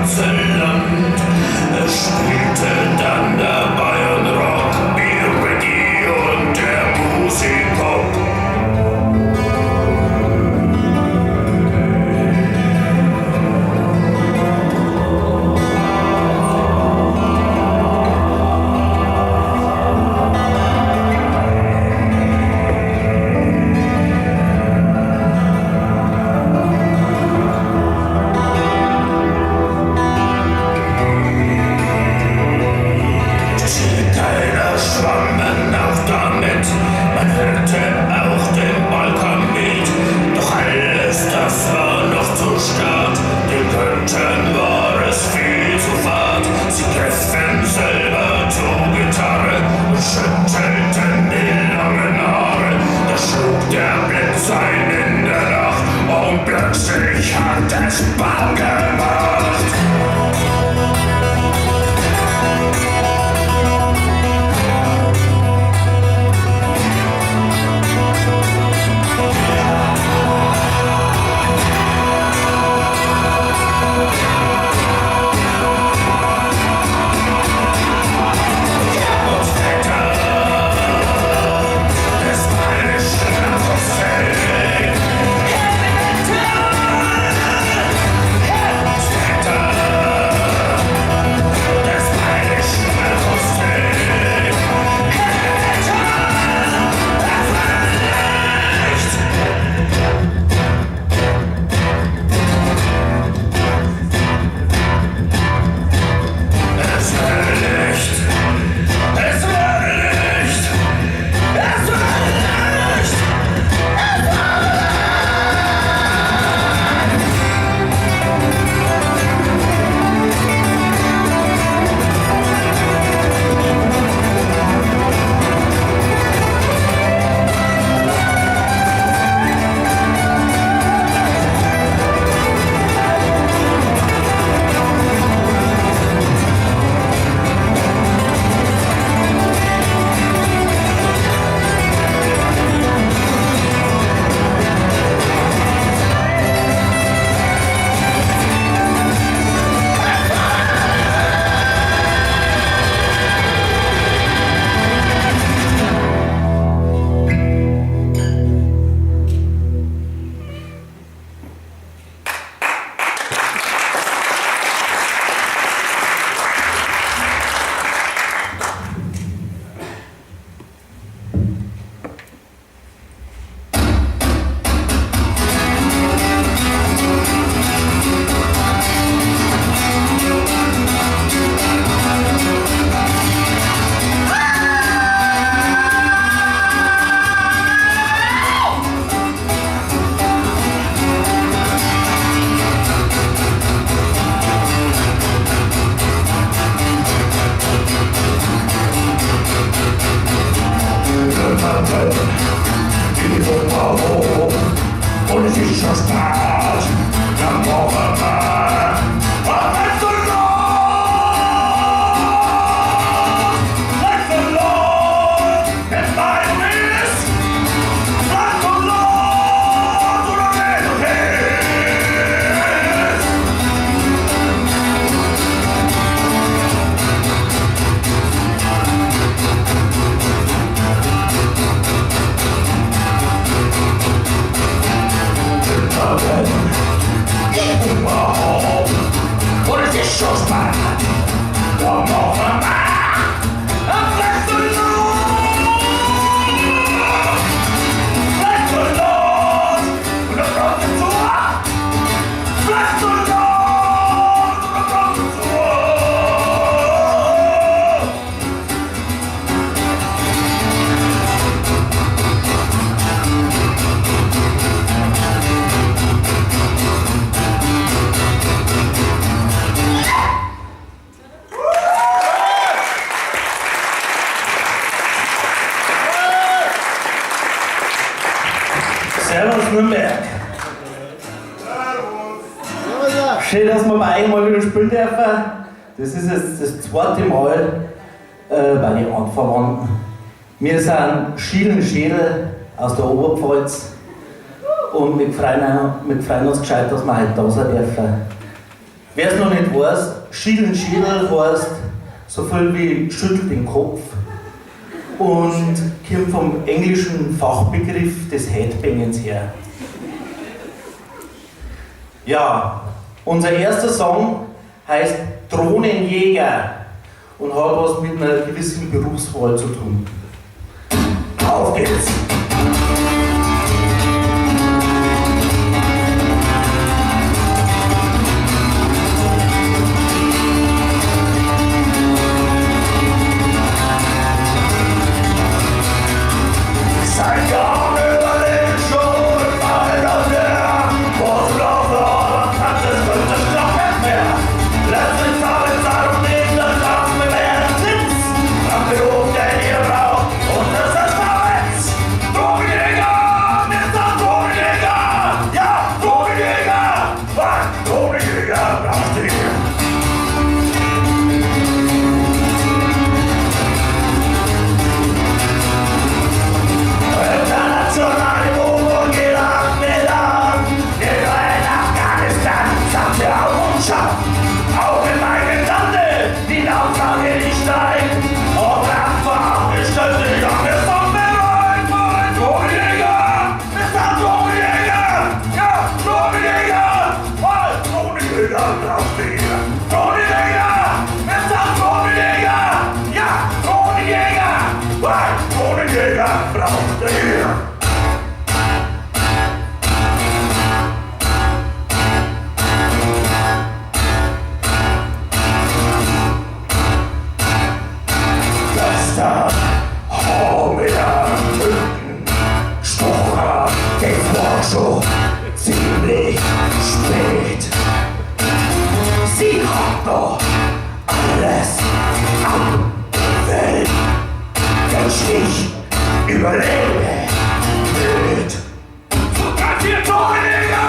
ganze Land. Es spielte dann der Bayern-Rock, die Region der Musikpop. Servus Nürnberg. Schön, dass wir bei euch mal wieder spielen dürfen. Das ist jetzt das zweite Mal bei den Anverwandten. Wir sind Schielen Schädel aus der Oberpfalz und wir freuen uns gescheit, dass wir heute da sein dürfen. Wer es noch nicht weiß, Schielen Schädel heißt so viel wie schüttelt den Kopf und kommt vom englischen Fachbegriff des Headbangens her. Ja, unser erster Song heißt Drohnenjäger und hat was mit einer gewissen Berufswahl zu tun. Auf geht's! Sein Garn über den Schuhen, fallen aus der Wortlauf, hat es könnte noch nicht mehr. Letztlich habe ich darum nicht, dass das mit mir sitzt. Am Beruf, den ihr braucht, und das ist Verwetz. Drogenjäger, Mr. Drogenjäger, ja, Drogenjäger, was? Drogenjäger, braucht ihr. International Bogen geht ab mit an. Jeder in Afghanistan sagt der Errungenschaft. Auch in meinem Lande, die Nachfrage nicht steigt. Und einfach gestellt sich an der Sonne rein. Mein Drogenjäger, Mr. Drogenjäger, ja, Drogenjäger, weil Drogenjäger braucht ihr. Drogenjäger, Mr. Drogenjäger, ja, Drogenjäger, weil Drogenjäger braucht ihr. Gestern haben wir Töten, Stocher, den Vorschub, ziemlich spät. Sie hat noch alles abgewählt. Den Stich überlebe mit. Das hier Drogenjäger!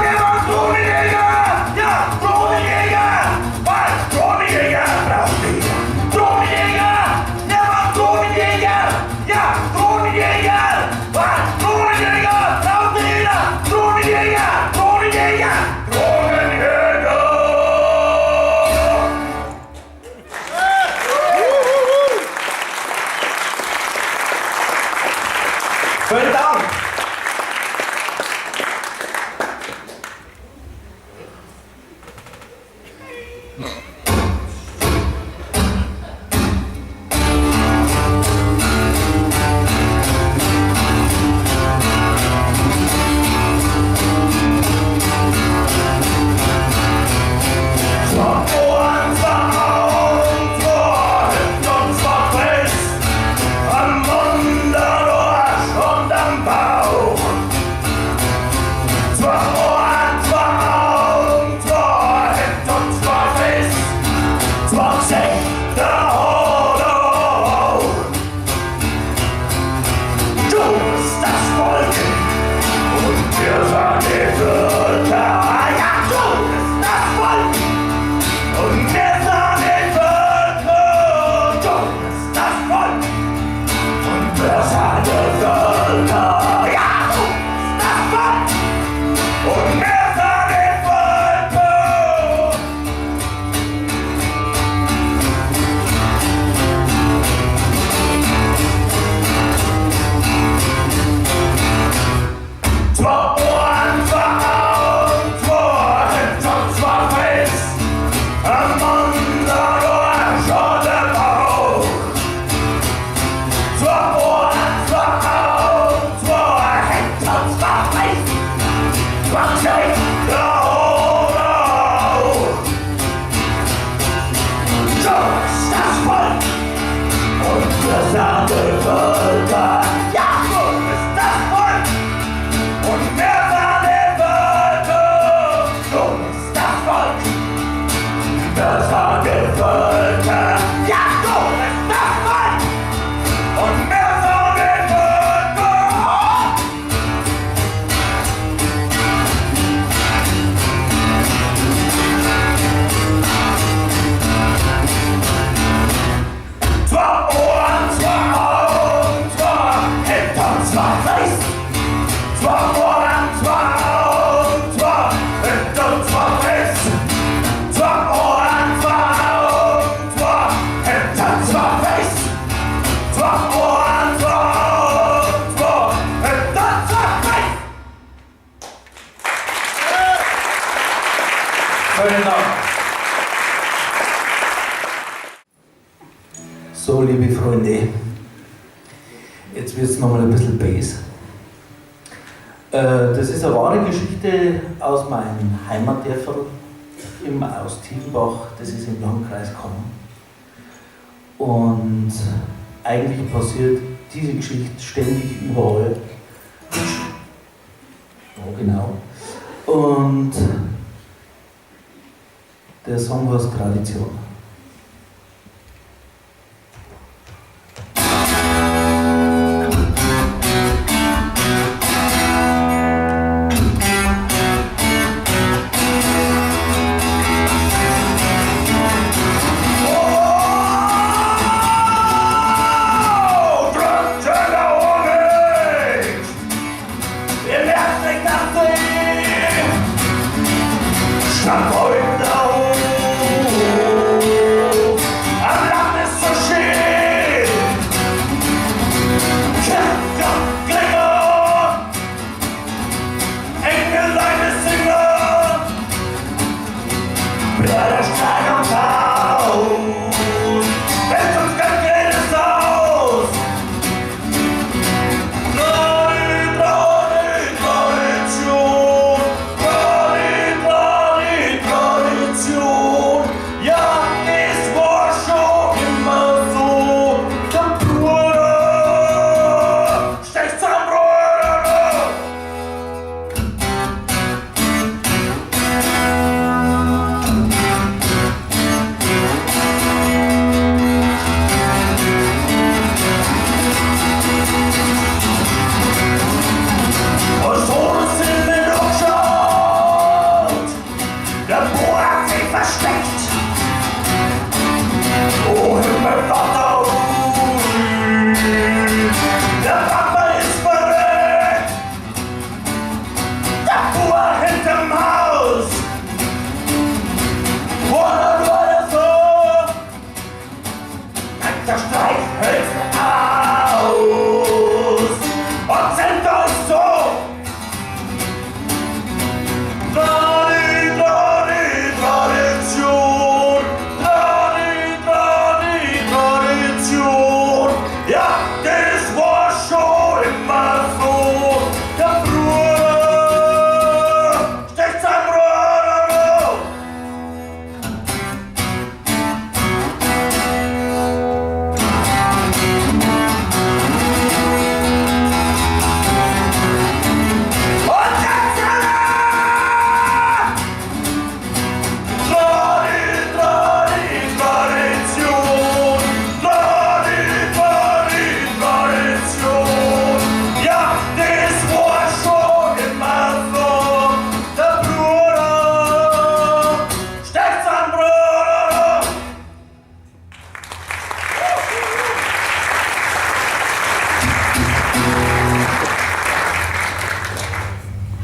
Der war Drogenjäger! Ja, Drogenjäger! Was? Drogenjäger braucht ihr! Drogenjäger! Der war Drogenjäger! Ja, Drogenjäger! Was? Drogenjäger braucht ihr! Drogenjäger! Drogenjäger! Drogenjäger! Vielen Dank! Vielen Dank. So, liebe Freunde, jetzt wird es nochmal ein bisschen Bass. Das ist eine wahre Geschichte aus meinem Heimatdörfel aus Tiefenbach, das ist im Landkreis Cham. Und eigentlich passiert diese Geschichte ständig überall. Ja, genau. Und der Song heißt Tradition.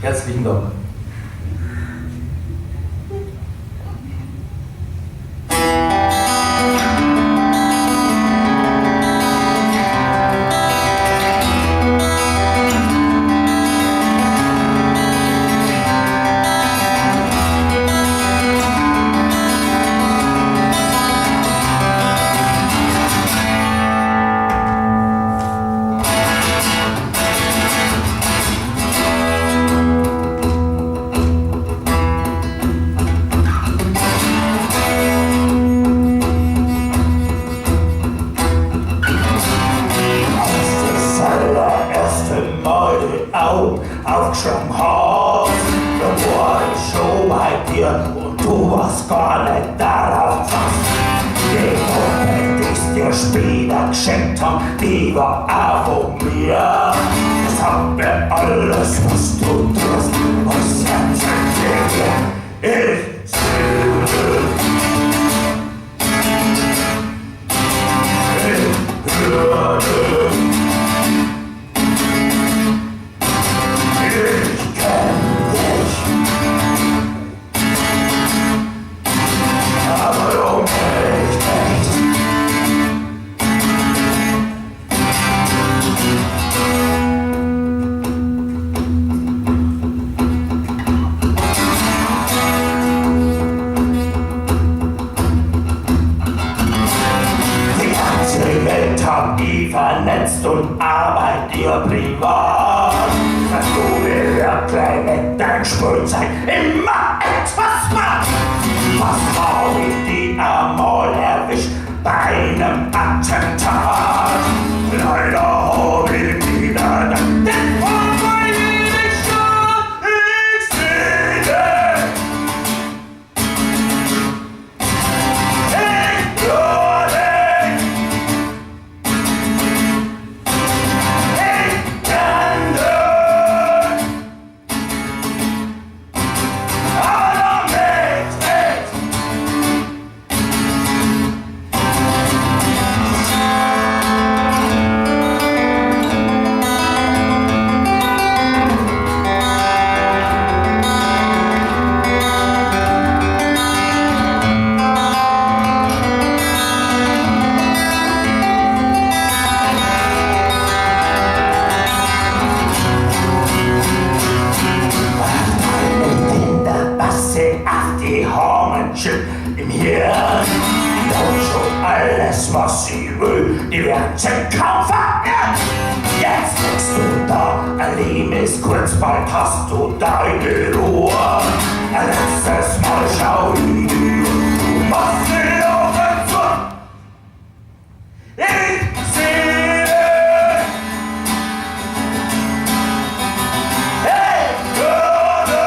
Herzlichen Dank. Aufgeschlagen hast, da war ich schon bei dir und du warst gar nicht darauf gefasst. Die Gruppe, die's dir später geschenkt haben, die war auch von mir. Das hat mir alles, was du tust, was ich selbst und arbeit dir privat. Dass du wirklich mit dein Spielzeug immer etwas machst. Was hab ich die einmal erwischt bei einem Attentat? Leider hab ich wieder den vorbei nicht schon, ich sehe. Ich würde, ich könnte, aber nicht. Im Hirn und schon alles, was sie will, die werden sie kaum verehrt. Jetzt liegst du da, ein Leben ist kurz, bald hast du deine Ruhe. Ein letztes Mal schau ich dir, du machst die Augen zu. Ich sehe, ich würde.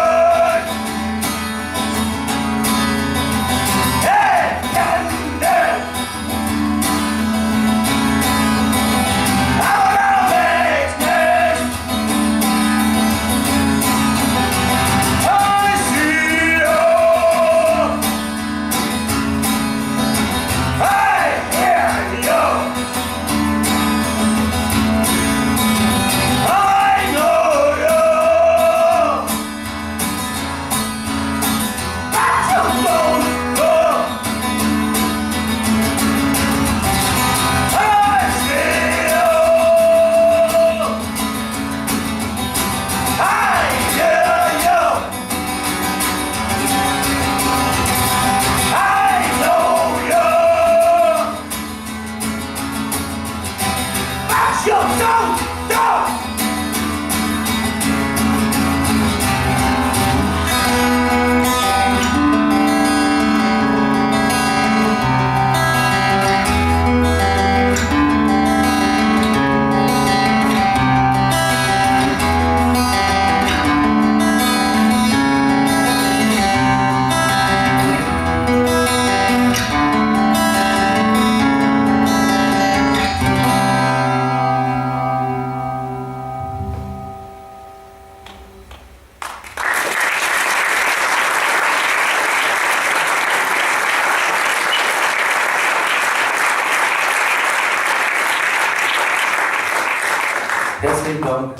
Herzlichen Dank.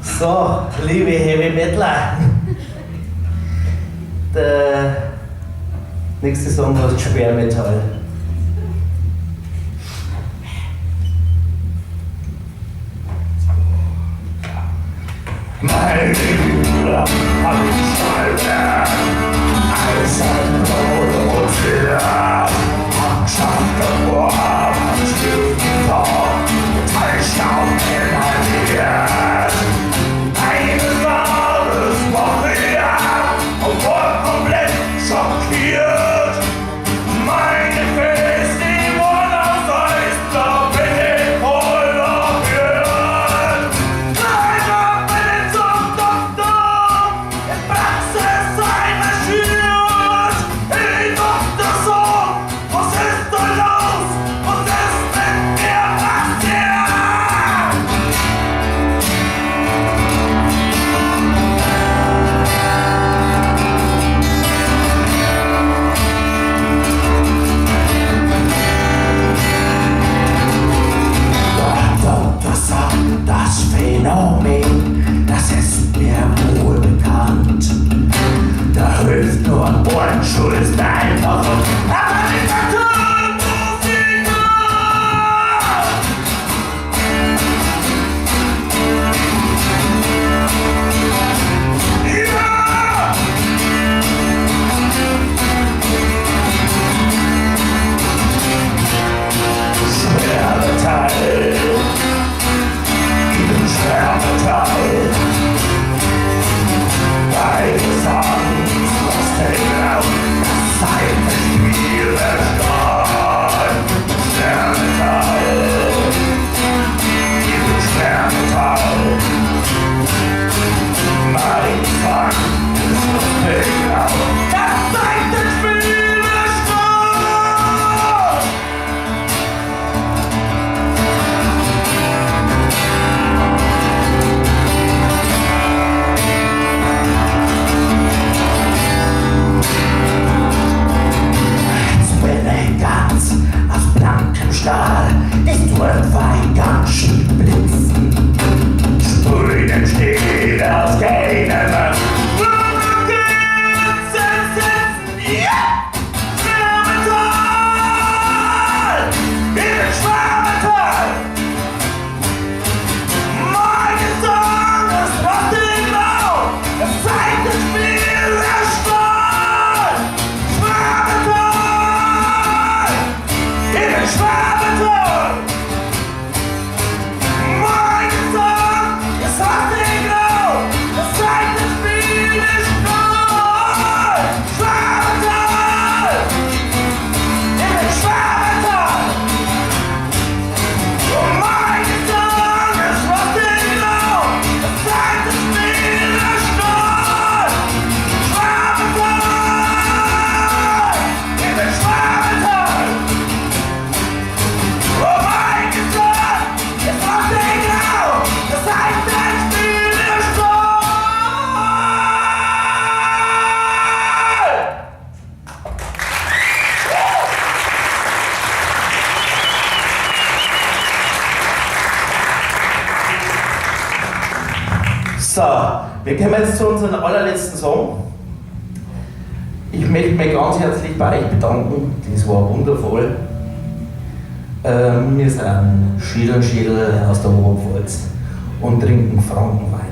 So, liebe Heavy Metaler, der nächste Song heißt Schwermetall. Mein Liebe, alles Scheibe, alles ein Brot und Fehler, Mannschaft geboren, Stücken vor, Metallstaub inhaliert. Eines Wahres Woche und war komplett schockiert. Meine Fest, die wurden aus Eis, da bin ich voll abgehört. Leider bin ich zum Doktor, in Praxis einmarschiert. Ich dachte so, was ist da los? Was ist mit mir passiert? Das Phänomen, das ist mir wohl bekannt. Da hilft nur ein Ohrenschuh, ist einfach und aber nicht Naturmusik. Ja! Schwermetall. wir kommen jetzt zu unserem allerletzten Song. Ich möchte mich ganz herzlich bei euch bedanken, das war wundervoll. Wir sind Schädel aus der Oberpfalz und trinken Frankenwein.